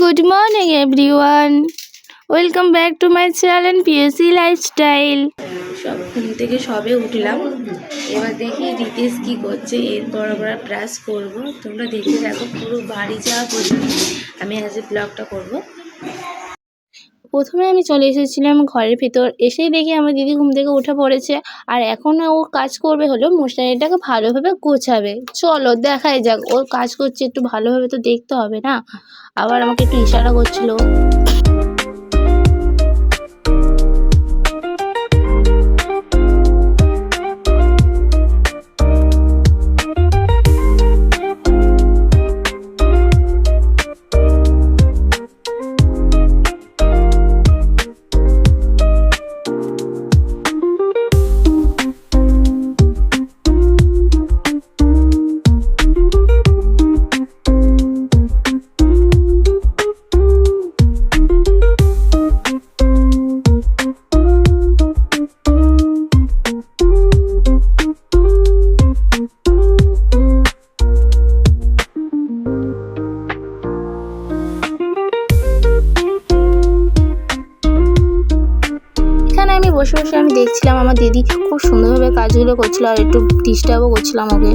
Good morning everyone. Welcome back to my channel PSC Lifestyle. সব ঘুম থেকে সবে উঠলাম, এবার দেখি রিতেশ কি করছে। এরপর আমরা ব্রাশ করব। তোমরা দেখে দেখো পুরো বাড়ি যাওয়া পর্যন্ত আমি আজ ব্লগটা করব। প্রথমে আমি চলে এসেছিলাম ঘরের ভিতর, এসেই দেখি আমার দিদি ঘুম থেকে উঠে পড়েছে। আর এখন ও কাজ করবে হলো মশারিটাকে ভালোভাবে গোছাবে। চলো দেখাই যাক, ও কাজ করছে একটু ভালোভাবে তো দেখতে হবে না। আবার আমাকে একটু ইশারা করছিল। আমি বসে বসে আমি দেখছিলাম আমার দিদি খুব সুন্দরভাবে কাজগুলো করছিল, আর একটু ডিস্টার্বও করছিলাম ওকে।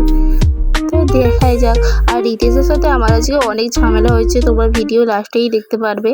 তো দেখাই যাক। আর রিতেশের সাথে আমার আজকে অনেক ঝামেলা হয়েছে, তোমরা ভিডিও লাস্টেই দেখতে পারবে।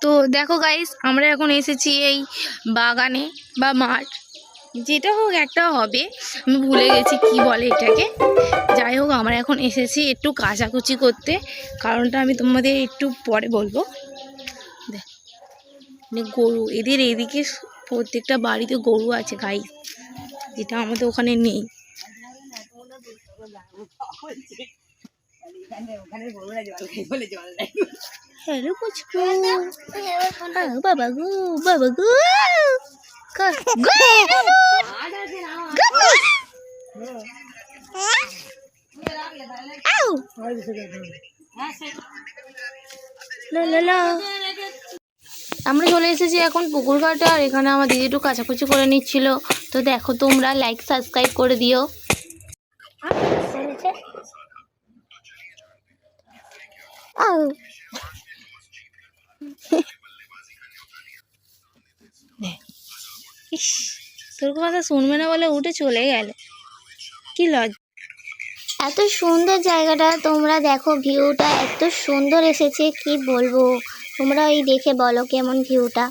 তো দেখো গাইস, আমরা এখন এসেছি এই বাগানে বা মাঠ, যেটা হোক একটা হবে, আমি ভুলে গেছি কি বলে এটাকে। যাই হোক, আমরা এখন এসেছি একটু কাচাকুচি করতে, কারণটা আমি তোমাদের একটু পরে বলবো। গরু, এদের এদিকে প্রত্যেকটা বাড়িতে গরু আছে গাইস, যেটা আমাদের ওখানে নেই। হ্যালো পুচকু, বাবা গো বাবা গো, আমরা চলে এসেছি এখন পুকুর ঘাটে, আর এখানে আমার দিদি একটু কাচাকুচি করে নিচ্ছিল। তো দেখো, তোমরা লাইক সাবস্ক্রাইব করে দিও। তোর কথা শুনবে না বলে উঠে চলে গেল, কি লজ্জা। এত সুন্দর জায়গাটা, তোমরা দেখো ভিউটা এত সুন্দর এসেছে, কি বলবো। তোমরা ওই দেখে বলো কেমন ভিউটা।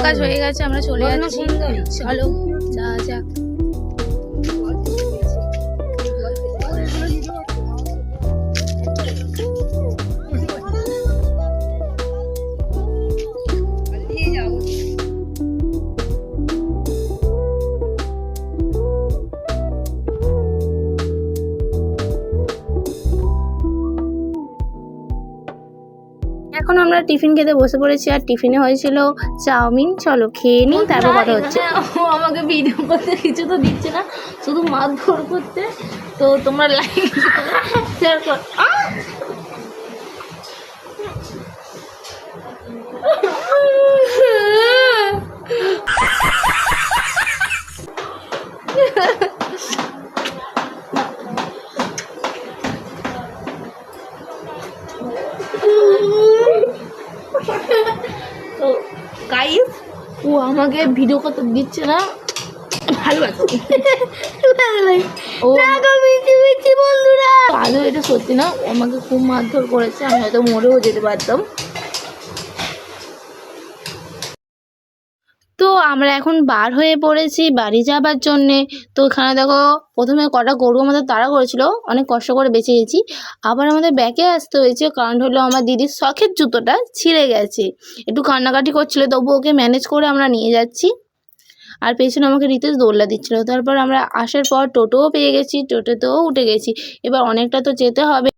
কাজ হয়ে গেছে, আমরা চলে যাচ্ছি। চলো যাওয়া যাক। এখন আমরা টিফিন খেতে বসে পড়েছি, আর টিফিনে হয়েছিল চাউমিন। চলো খেয়ে নিই, তারপর কথা হচ্ছে। ও আমাকে ভিডিও করতে কিছু তো দিচ্ছে না, শুধু মারধর করতে। তো তোমরা লাইক শেয়ার কর। তো গাইস, ও আমাকে ভিডিও করতে দিচ্ছে না, ভালোবাসো ও বন্ধুরা। আদৌ এটা সত্যি না, ও আমাকে খুব মারধর করেছে, আমি হয়তো মরেও যেতে পারতাম। তো আমরা এখন বার হয়ে পড়েছি বাড়ি যাবার জন্যে। তো এখানে দেখো প্রথমে কটা গরু আমাদের তাড়া করেছিল, অনেক কষ্ট করে বেঁচে গেছি। আবার আমাদের ব্যাকে আসতে হয়েছে, কারণ হলো আমার দিদির শখের জুতোটা ছিঁড়ে গেছে। একটু কান্নাকাটি করছিল, তবু ওকে ম্যানেজ করে আমরা নিয়ে যাচ্ছি। আর পেছনে আমাকে রিতেশ দৌড়লা দিচ্ছিল। তারপর আমরা আসার পর টোটোও পেয়ে গেছি, টোটোতেও উঠে গেছি। এবার অনেকটা তো যেতে হবে।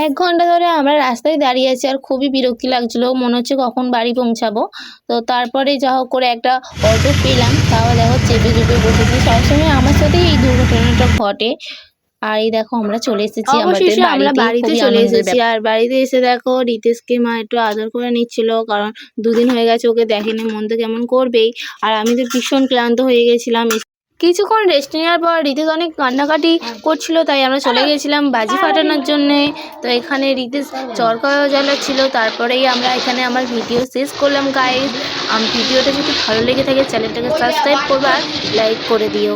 এক ঘন্টা ধরে আমরা রাস্তায় দাঁড়িয়ে আছি, আর খুবই বিরক্তি লাগছিল, মনে হচ্ছে কখন বাড়ি পৌঁছাবো। তো তারপরে যা হোক করে একটা অটো পেলাম, তাও দেখো চেপে চেপে বসেছি। সবসময় আমার সাথেই এই দুর্ঘটনাটা ঘটে। আর এই দেখো আমরা চলে এসেছি অবশেষে আমরা বাড়িতে খুবই চলে আনন্দের এসেছি। আর বাড়িতে এসে দেখো রিতেশকে মা একটু আদর করে নিচ্ছিল, কারণ দুদিন হয়ে গেছে ওকে দেখেনি, মন তো কেমন করবেই। আর আমি তো ভীষণ ক্লান্ত হয়ে গেছিলাম। কিছুক্ষণ রেস্ট নেওয়ার পর রিতেশ অনেক কান্নাকাটি করছিল, তাই আমরা চলে গেছিলাম বাজি ফাটানোর জন্যে। তো এখানে রিতেশ চরকা জ্বালাচ্ছিল। তারপরেই আমরা এখানে আমার ভিডিও শেষ করলাম গাইস। ভিডিওটা যদি ভালো লেগে থাকে চ্যানেলটাকে সাবস্ক্রাইব করবে আর লাইক করে দিও।